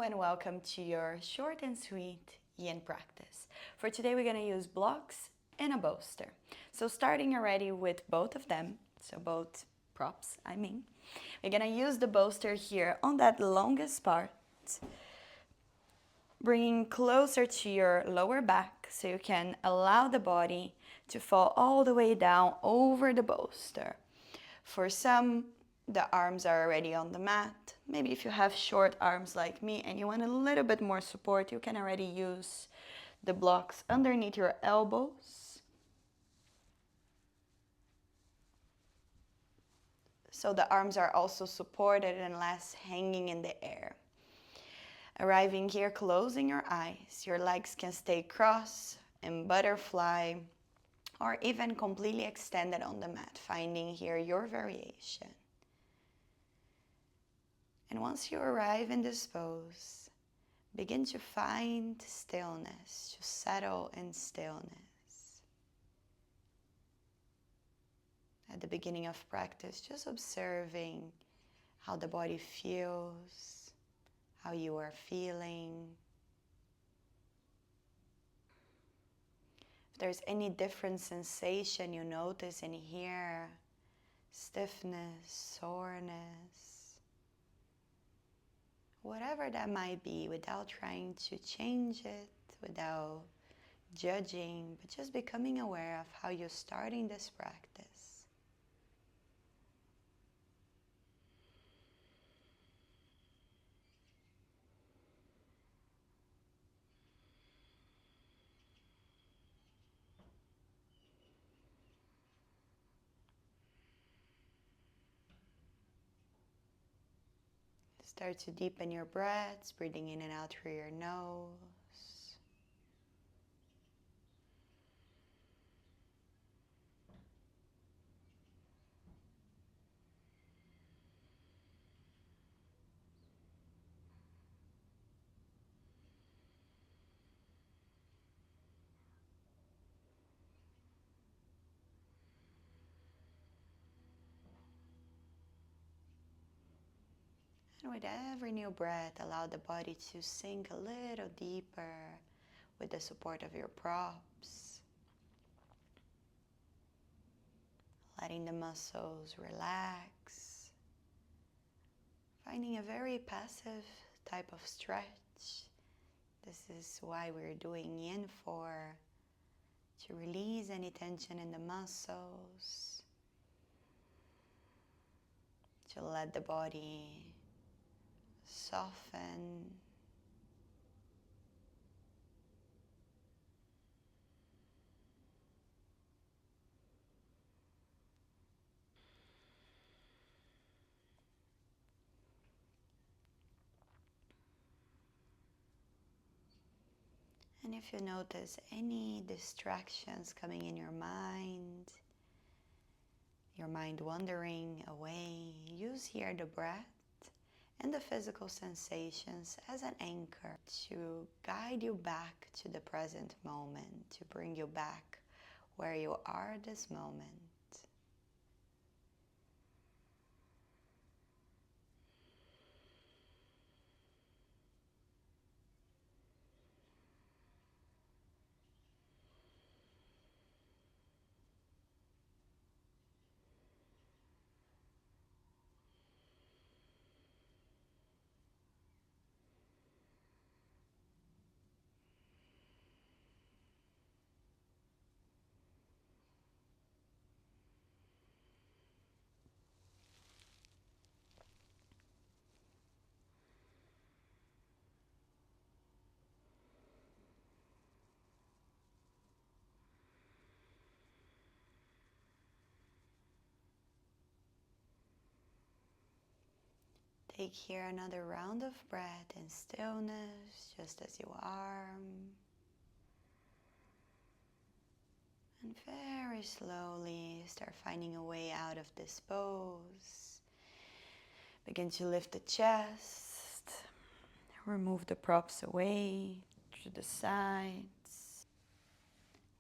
and welcome to your short and sweet yin practice. For today we're going to use blocks and a bolster. So starting already with both of them, so both props, we're going to use the bolster here on that longest part, bringing closer to your lower back so you can allow the body to fall all the way down over the bolster. For some, the arms are already on the mat. Maybe if you have short arms like me and you want a little bit more support, you can already use the blocks underneath your elbows. So the arms are also supported and less hanging in the air. Arriving here, closing your eyes, your legs can stay crossed in butterfly or even completely extended on the mat, finding here your variation. And once you arrive in this pose, begin to find stillness, to settle in stillness. At the beginning of practice, just observing how the body feels, how you are feeling. If there's any different sensation you notice in here, stiffness, soreness, whatever that might be, without trying to change it, without judging, but just becoming aware of how you're starting this practice. Start to deepen your breaths, breathing in and out through your nose. And with every new breath, allow the body to sink a little deeper with the support of your props. Letting the muscles relax. Finding a very passive type of stretch. This is why we're doing yin for, to release any tension in the muscles, to let the body soften. And if you notice any distractions coming in your mind wandering away, use here the breath and the physical sensations as an anchor to guide you back to the present moment, to bring you back where you are at this moment. Take here another round of breath and stillness, just as you are. And very slowly start finding a way out of this pose. Begin to lift the chest. Remove the props away to the sides.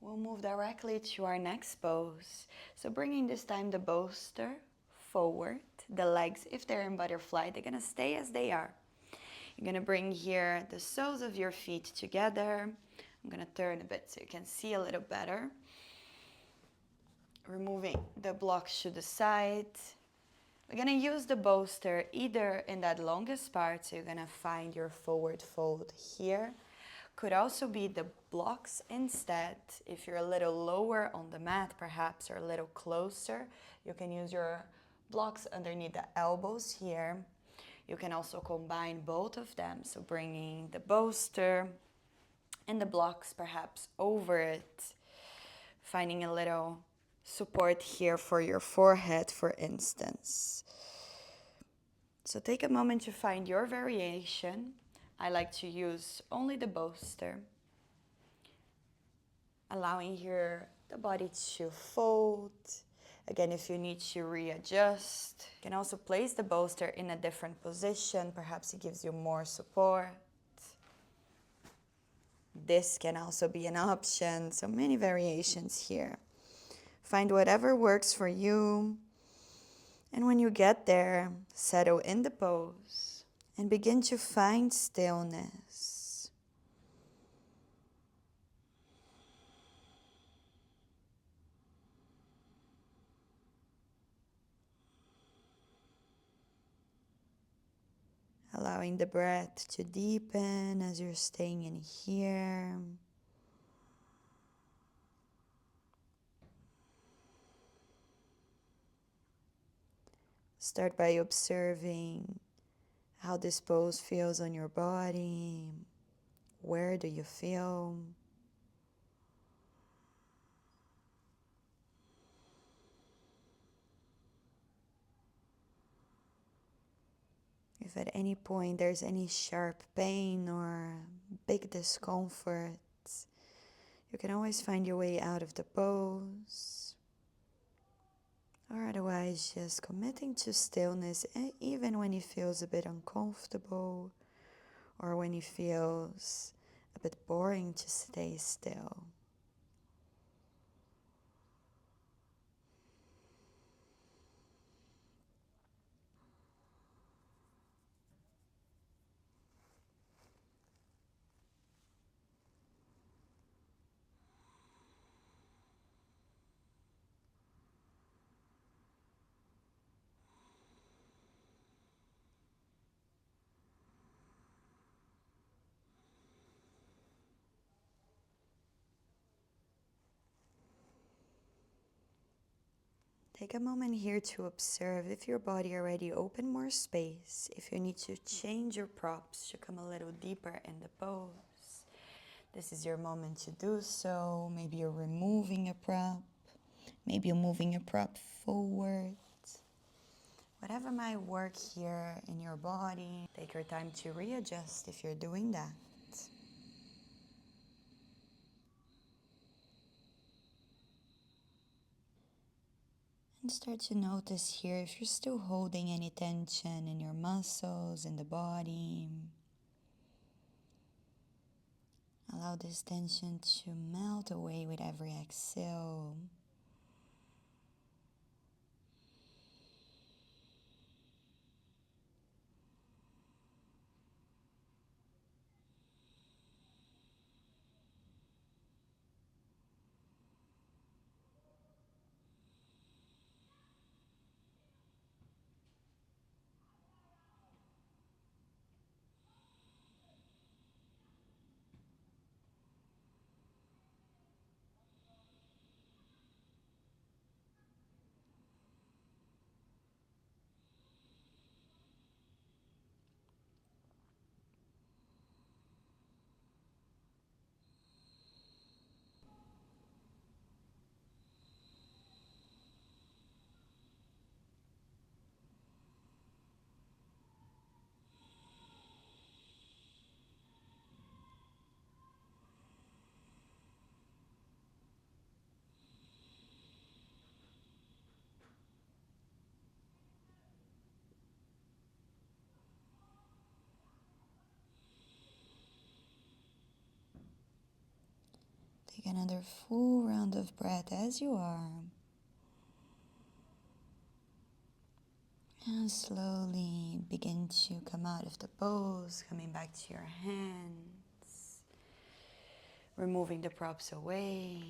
We'll move directly to our next pose. So bringing this time the bolster forward. The legs, if they're in butterfly, they're gonna stay as they are. You're going to bring here the soles of your feet together. I'm going to turn a bit so you can see a little better. Removing the blocks to the side. We're going to use the bolster either in that longest part, so you're going to find your forward fold here. Could also be the blocks instead. If you're a little lower on the mat perhaps, or a little closer, you can use your blocks underneath the elbows here. You can also combine both of them, so bringing the bolster and the blocks perhaps over it, finding a little support here for your forehead, for instance. So take a moment to find your variation. I like to use only the bolster, allowing here the body to fold. Again, if you need to readjust, you can also place the bolster in a different position. Perhaps it gives you more support. This can also be an option. So many variations here. Find whatever works for you. And when you get there, settle in the pose and begin to find stillness. Allowing the breath to deepen as you're staying in here. Start by observing how this pose feels on your body. Where do you feel? If at any point there's any sharp pain or big discomfort, you can always find your way out of the pose. Or otherwise, just committing to stillness, even when it feels a bit uncomfortable or when it feels a bit boring to stay still. Take a moment here to observe if your body already opened more space, if you need to change your props to come a little deeper in the pose. This is your moment to do so. Maybe you're removing a prop. Maybe you're moving a prop forward. Whatever might work here in your body, take your time to readjust if you're doing that. And start to notice here if you're still holding any tension in your muscles, in the body. Allow this tension to melt away with every exhale. Take another full round of breath as you are. And slowly begin to come out of the pose, coming back to your hands, removing the props away.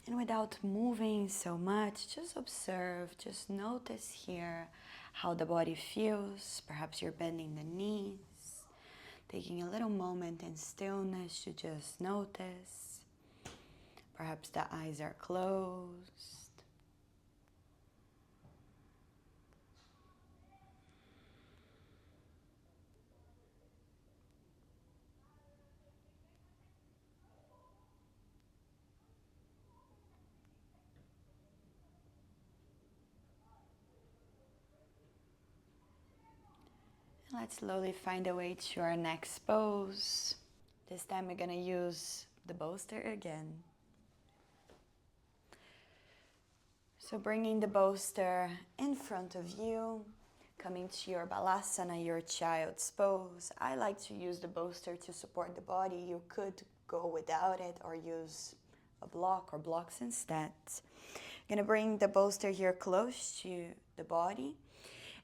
And without moving so much, just observe, just notice here how the body feels. Perhaps you're bending the knees, taking a little moment in stillness to just notice. Perhaps the eyes are closed. And let's slowly find a way to our next pose. This time we're gonna use the bolster again. So bringing the bolster in front of you, coming to your balasana, your child's pose. I like to use the bolster to support the body. You could go without it or use a block or blocks instead. I'm gonna bring the bolster here close to the body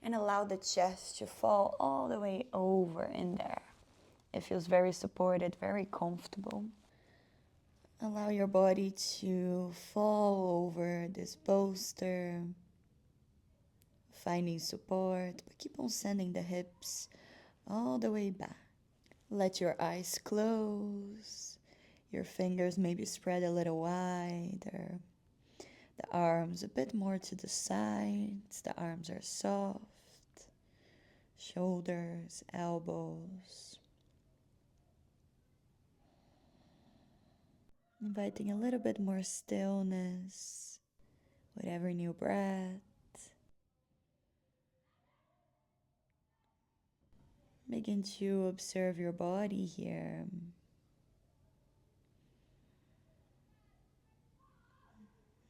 and allow the chest to fall all the way over in there. It feels very supported, very comfortable. Allow your body to fall over this bolster, finding support, but keep on sending the hips all the way back. Let your eyes close, your fingers maybe spread a little wider, the arms a bit more to the sides, the arms are soft, shoulders, elbows. Inviting a little bit more stillness with every new breath. Begin to observe your body here.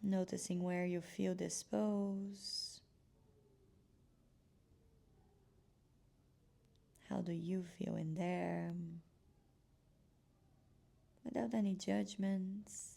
Noticing where you feel this pose. How do you feel in there? Without any judgments.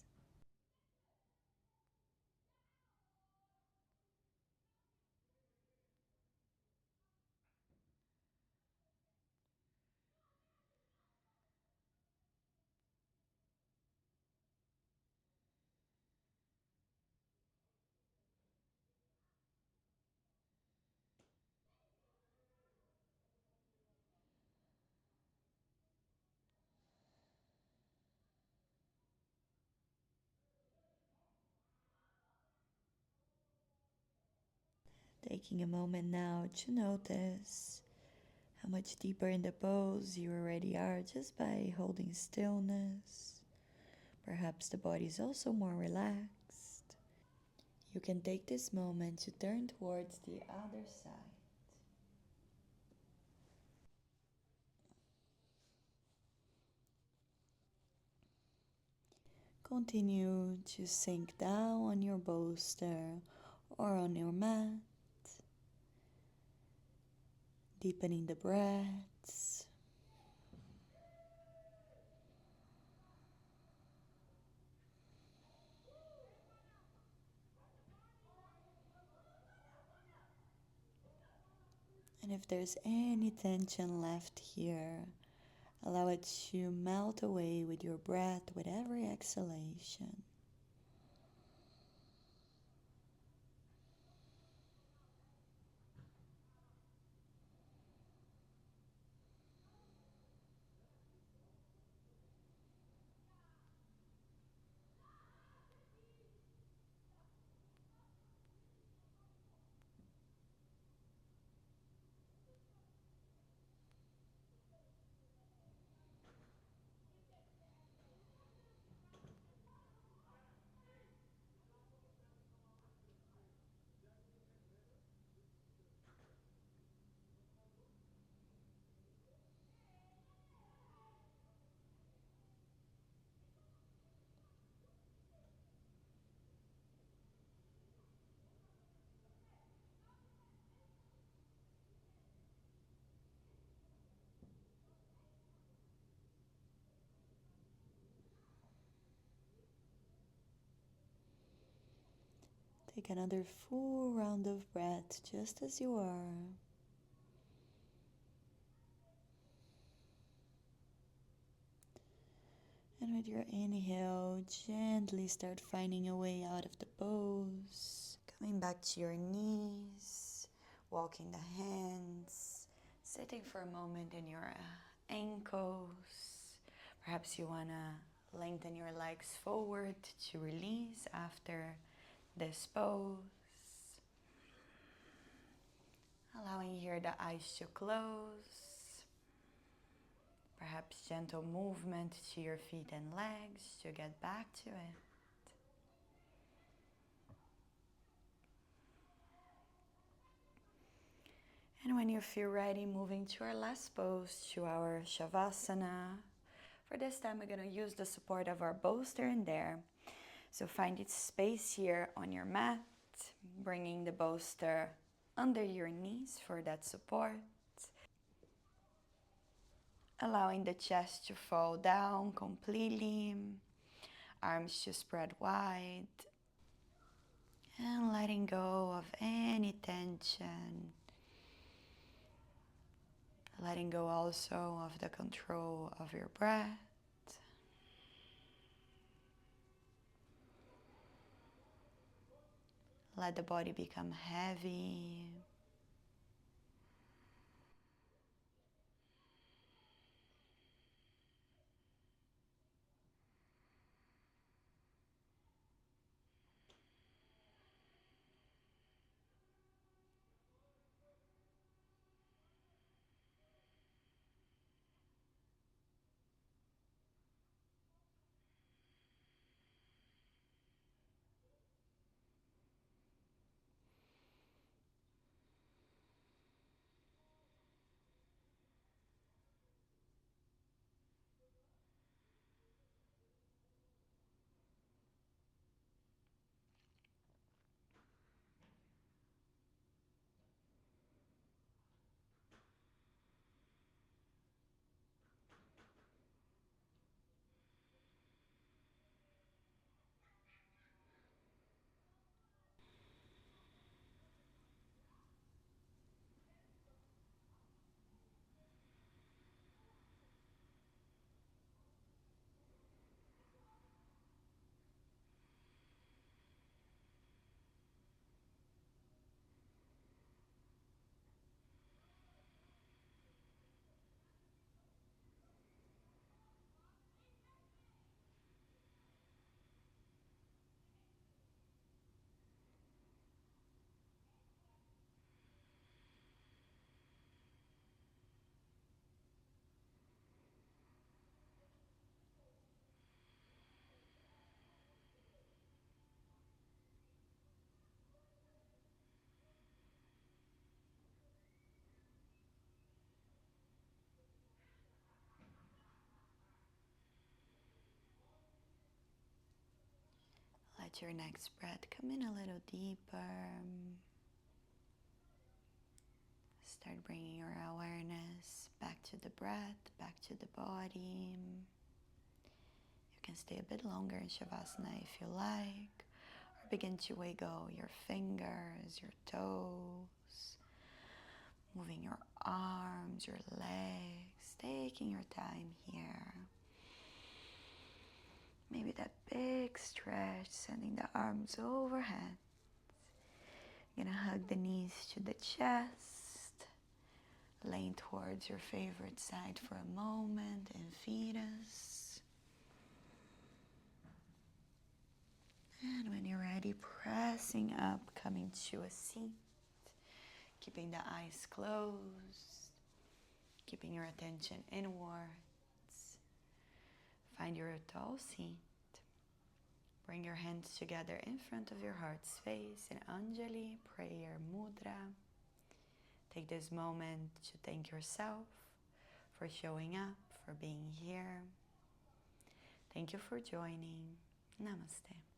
Taking a moment now to notice how much deeper in the pose you already are just by holding stillness. Perhaps the body is also more relaxed. You can take this moment to turn towards the other side. Continue to sink down on your bolster or on your mat, deepening the breaths. And if there's any tension left here, allow it to melt away with your breath with every exhalation. another full round of breath just as you are. And with your inhale, gently start finding a way out of the pose. Coming back to your knees, walking the hands, sitting for a moment in your ankles. Perhaps you want to lengthen your legs forward to release after this pose. Allowing here the eyes to close. Perhaps gentle movement to your feet and legs to get back to it. And when you feel ready, moving to our last pose, to our Shavasana. For this time, we're going to use the support of our bolster in there. So find its space here on your mat, bringing the bolster under your knees for that support. Allowing the chest to fall down completely, arms to spread wide, and letting go of any tension. Letting go also of the control of your breath. Let the body become heavy. Let your next breath come in a little deeper. Start bringing your awareness back to the breath, back to the body. You can stay a bit longer in Shavasana if you like, or begin to wiggle your fingers, your toes, moving your arms, your legs, taking your time here. Maybe that big stretch, sending the arms overhead. You're gonna hug the knees to the chest. Lean towards your favorite side for a moment in fetus. And when you're ready, pressing up, coming to a seat. Keeping the eyes closed. Keeping your attention inwards. Find your tall seat. Bring your hands together in front of your heart space in Anjali Prayer Mudra. Take this moment to thank yourself for showing up, for being here. Thank you for joining. Namaste.